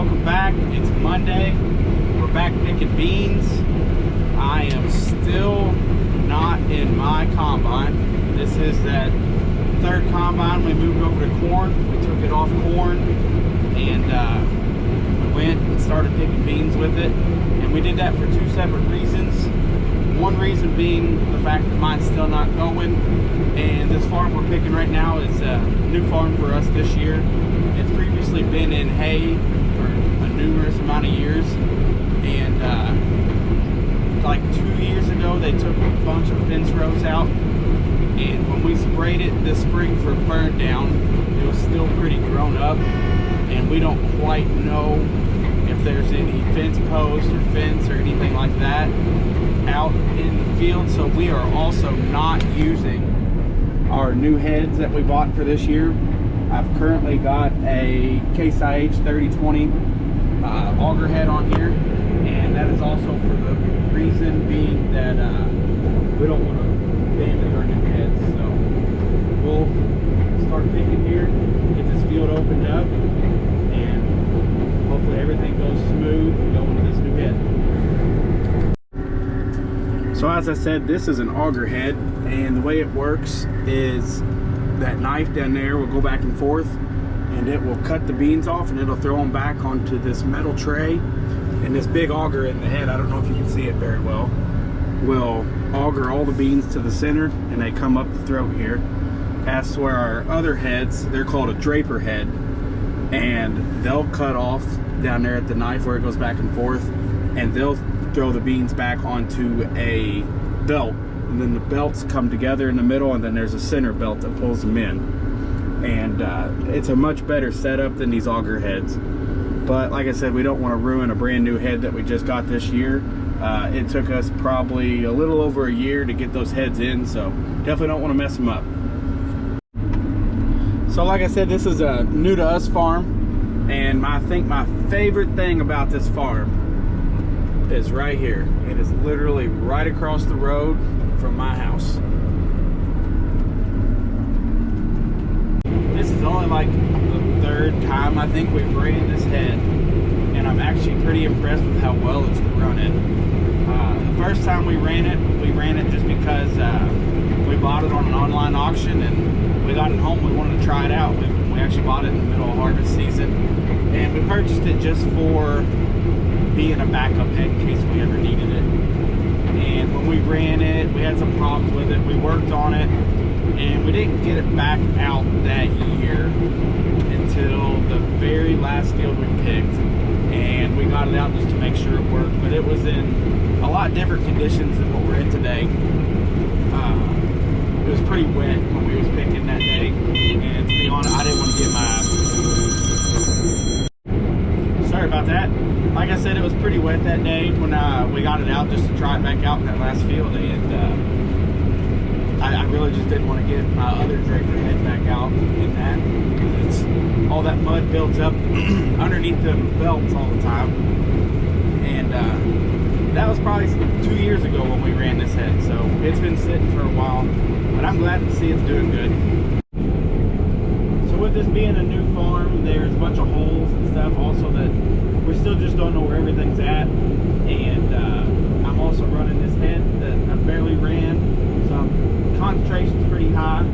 welcome back. It's Monday. We're back picking beans. I am still not in my combine. This is that third combine. We moved over to corn. We took it off corn and we went and started picking beans with it. And we did that for two separate reasons. One reason being the fact that mine's still not going. And this farm we're picking right now is a new farm for us this year. It's previously been in hay for a numerous amount of years. And like 2 years ago, they took a bunch of fence rows out. And when we sprayed it this spring for burn down, it was still pretty grown up. And we don't quite know if there's any fence post or fence or anything like that out in the field. So we are also not using our new heads that we bought for this year. I've currently got a Case IH 3020 auger head on here, and that is also for the reason being that we don't want to damage our new heads. So we'll start picking here, get this field opened up, and hopefully everything goes smooth going to this new head. So as I said, this is an auger head, and the way it works is that knife down there will go back and forth, and it will cut the beans off, and it'll throw them back onto this metal tray. And this big auger in the head, I don't know if you can see it very well, will auger all the beans to the center, and they come up the throat here. As to our other heads, they're called a draper head, and they'll cut off down there at the knife where it goes back and forth, and they'll throw the beans back onto a belt, and then the belts come together in the middle, and then there's a center belt that pulls them in. And it's a much better setup than these auger heads. But like I said, we don't want to ruin a brand new head that we just got this year. It took us probably a little over a year to get those heads in, so definitely don't want to mess them up. So like I said, this is a new to us farm, and I think my favorite thing about this farm is right here. It is literally right across the road from my house. This is only like the third time I think we've ran this head, and I'm actually pretty impressed with how well it's running. The first time we ran it just because we bought it on an online auction, and we got it home. We wanted to try it out. We actually bought it in the middle of harvest season, and we purchased it just for being a backup head in case we ever needed it. And when we ran it, we had some problems with it. We worked on it, and we didn't get it back out that year until the very last field we picked, and we got it out just to make sure it worked. But it was in a lot different conditions than what we're in today. It was pretty wet when we was picking that day, and to be honest, I didn't want to get my... Sorry about that. Like I said, it was pretty wet that day when we got it out just to try it back out in that last field, and I really just didn't want to get my other draper head back out in that. It's all that mud built up underneath the belts all the time, and that was probably 2 years ago when we ran this head, so it's been sitting for a while, but I'm glad to see it's doing good. So with this being a new farm, there's a bunch of holes and stuff also that we still just don't know where everything's at, and I'm also running this head that I barely ran, so concentration's pretty high.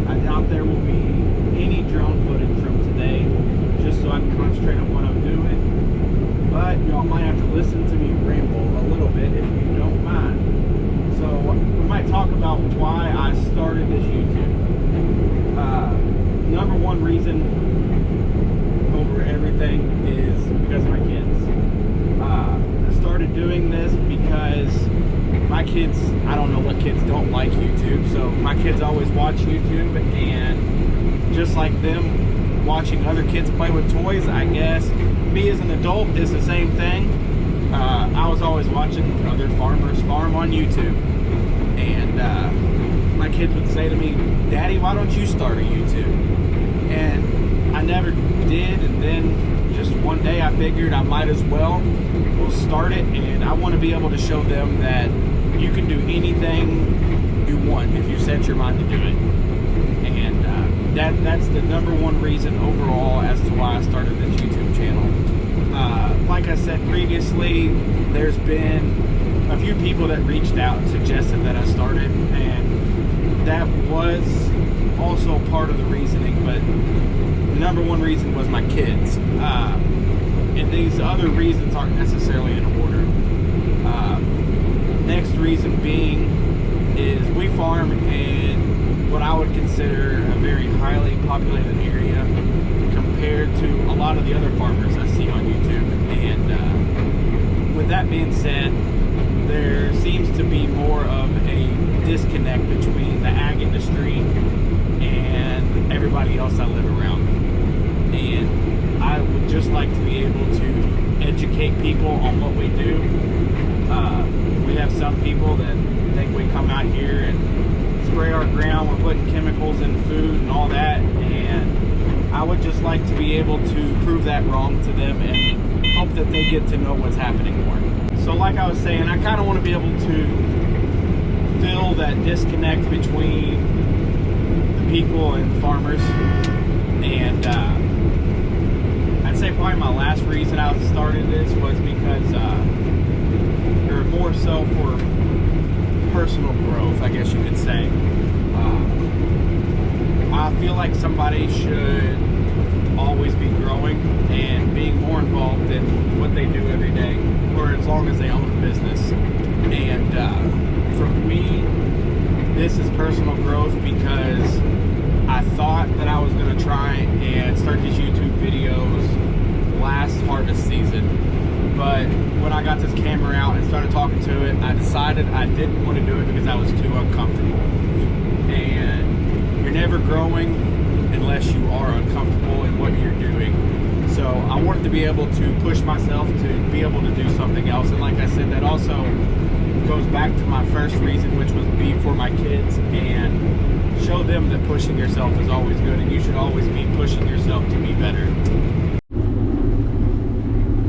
I doubt there will be any drone footage from today, just so I can concentrate on what I'm doing. But y'all might have to listen to me ramble a little bit if you don't mind. So we might talk about why I started this YouTube. Number one reason over everything is because of my kids. I started doing this because my kids, I don't know what kids don't like YouTube, so my kids always watch YouTube, and just like them watching other kids play with toys, I guess me as an adult is the same thing. I was always watching other farmers farm on YouTube, and my kids would say to me, "Daddy, why don't you start a YouTube?" And I never did, and then just one day I figured I might as well. We'll start it, and I want to be able to show them that you can do anything you want if you set your mind to do it. And that's the number one reason overall as to why I started this YouTube channel. like I said previously, there's been a few people that reached out and suggested that I started, and that was also part of the reasoning, but the number one reason was my kids. And these other reasons aren't necessarily in order. Next reason being is we farm in what I would consider a very highly populated area compared to a lot of the other farmers I see on YouTube. And with that being said, there seems to be more of a disconnect between the ag industry and everybody else I live around. And I would just like to be able to educate people on what we do. We have some people that think we come out here and spray our ground, we're putting chemicals in food and all that, and I would just like to be able to prove that wrong to them and hope that they get to know what's happening more. So like I was saying, I kind of want to be able to fill that disconnect between the people and the farmers. And I'd say probably my last reason I started this was because or more so for personal growth, I guess you could say. I feel like somebody should always be growing and being more involved in what they do every day, or as long as they own a business. And for me, this is personal growth because I thought that I was going to try and start these YouTube videos last harvest season. But when I got this camera out and started talking to it, I decided I didn't want to do it because I was too uncomfortable. And you're never growing unless you are uncomfortable in what you're doing. So I wanted to be able to push myself to be able to do something else. And like I said, that also goes back to my first reason, which was be for my kids and show them that pushing yourself is always good, and you should always be pushing yourself to be better.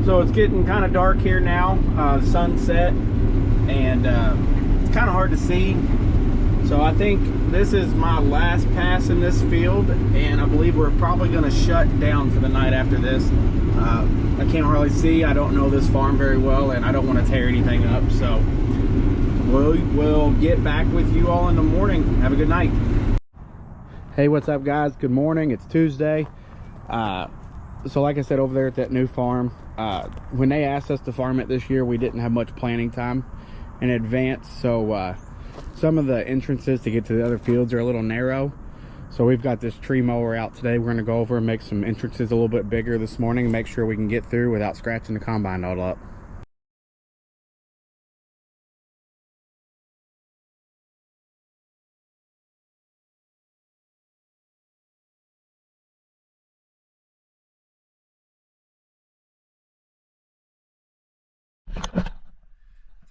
So it's getting kind of dark here now. The sun's set, and it's kind of hard to see. So I think this is my last pass in this field, and I believe we're probably going to shut down for the night after this. I can't hardly see. I don't know this farm very well, and I don't want to tear anything up. So we'll get back with you all in the morning. Have a good night. Hey, what's up, guys? Good morning. It's Tuesday. So like I said, over there at that new farm, when they asked us to farm it this year, we didn't have much planning time in advance. So some of the entrances to get to the other fields are a little narrow. So we've got this tree mower out today. We're going to go over and make some entrances a little bit bigger this morning and make sure we can get through without scratching the combine all up.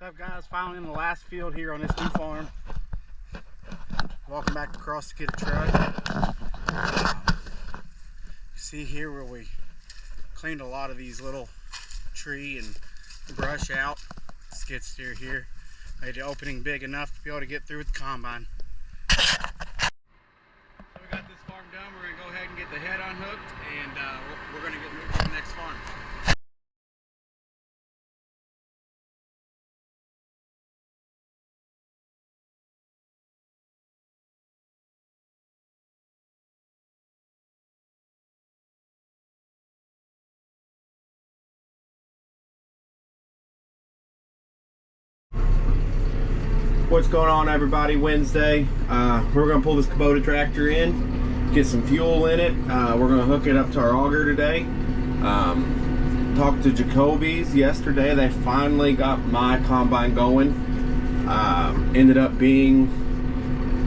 What's up, guys? Finally in the last field here on this new farm. Walking back across to get a truck. You see here where we cleaned a lot of these little tree and brush out. Skid steer here. Made the opening big enough to be able to get through with the combine. So we got this farm done. We're going to go ahead and get the head unhooked, and we're going to get moving to the next farm. What's going on, everybody? Wednesday. We're going to pull this Kubota tractor in, get some fuel in it. We're going to hook it up to our auger today. Talked to Jacoby's yesterday. They finally got my combine going. Ended up being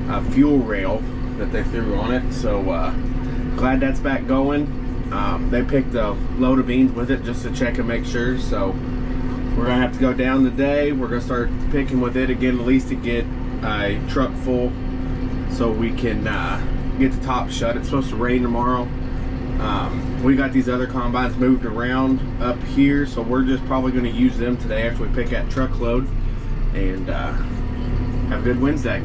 a fuel rail that they threw on it. So glad that's back going. They picked a load of beans with it just to check and make sure. So we're gonna have to go down today. We're gonna start picking with it again, at least to get a truck full so we can get the top shut. It's supposed to rain tomorrow. We got these other combines moved around up here, so we're just probably gonna use them today after we pick that truckload. And have a good Wednesday.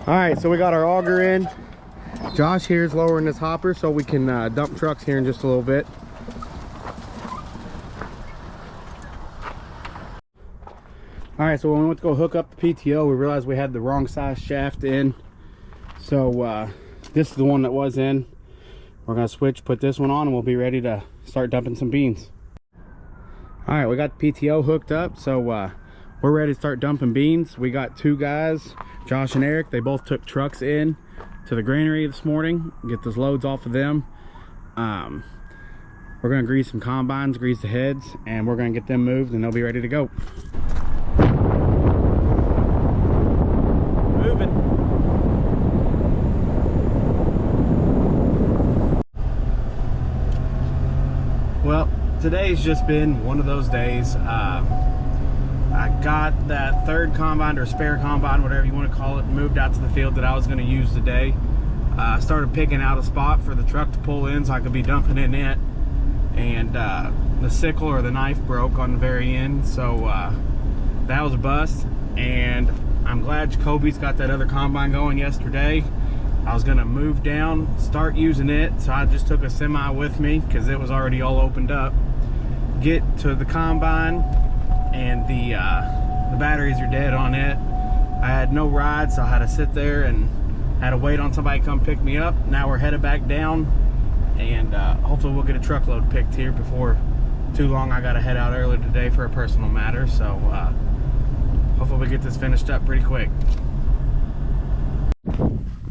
All right, so we got our auger in. Josh here is lowering this hopper so we can dump trucks here in just a little bit. All right, so when we went to go hook up the PTO, we realized we had the wrong size shaft in. So this is the one that was in. We're gonna switch, put this one on, and we'll be ready to start dumping some beans. All right, we got the PTO hooked up, so we're ready to start dumping beans. We got two guys, Josh and Eric. They both took trucks in to the granary this morning, get those loads off of them. We're gonna grease some combines, grease the heads, and we're gonna get them moved and they'll be ready to go. Moving. Well, today's just been one of those days. I got that third combine or spare combine, whatever you want to call it, moved out to the field that I was going to use today. I started picking out a spot for the truck to pull in so I could be dumping in it, and the sickle or the knife broke on the very end, so that was a bust. And I'm glad Jacoby's got that other combine going yesterday. I was gonna move down, start using it, so I just took a semi with me because it was already all opened up. Get to the combine, and the batteries are dead on it. I had no ride, so I had to sit there and had to wait on somebody to come pick me up. Now we're headed back down, and hopefully we'll get a truckload picked here before too long. I gotta head out early today for a personal matter, so hopefully we get this finished up pretty quick.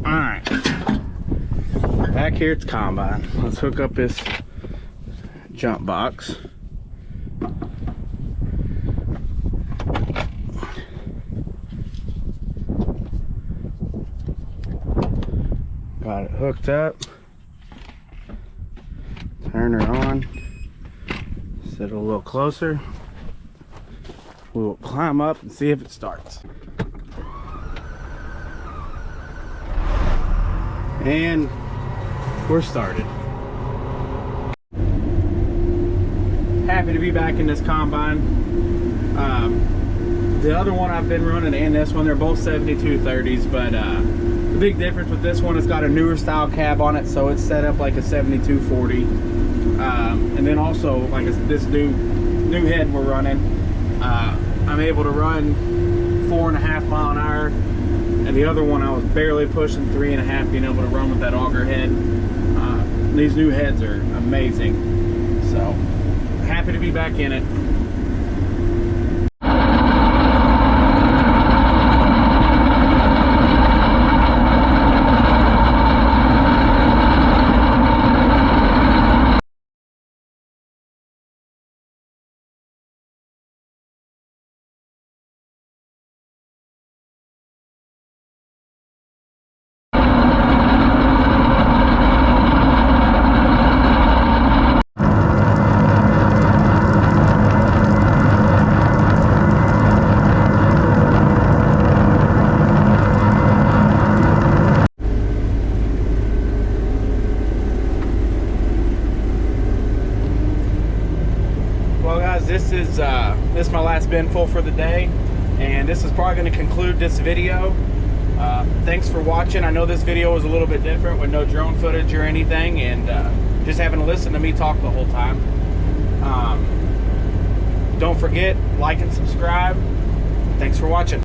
All right, back here at the combine. Let's hook up this jump box. Got it hooked up. Turn her on. Set it a little closer. We'll climb up and see if it starts. And we're started. Happy to be back in this combine. The other one I've been running and this one, they're both 7230s, but the big difference with this one, it's got a newer style cab on it, so it's set up like a 7240. And then also, like this new head we're running, I'm able to run 4.5 mile an hour, and the other one I was barely pushing 3.5, being able to run with that auger head. These new heads are amazing, so happy to be back in it. This is my last bin full for the day, and this is probably going to conclude this video. Thanks for watching. I know this video was a little bit different with no drone footage or anything, and just having to listen to me talk the whole time. Don't forget, like and subscribe. Thanks for watching.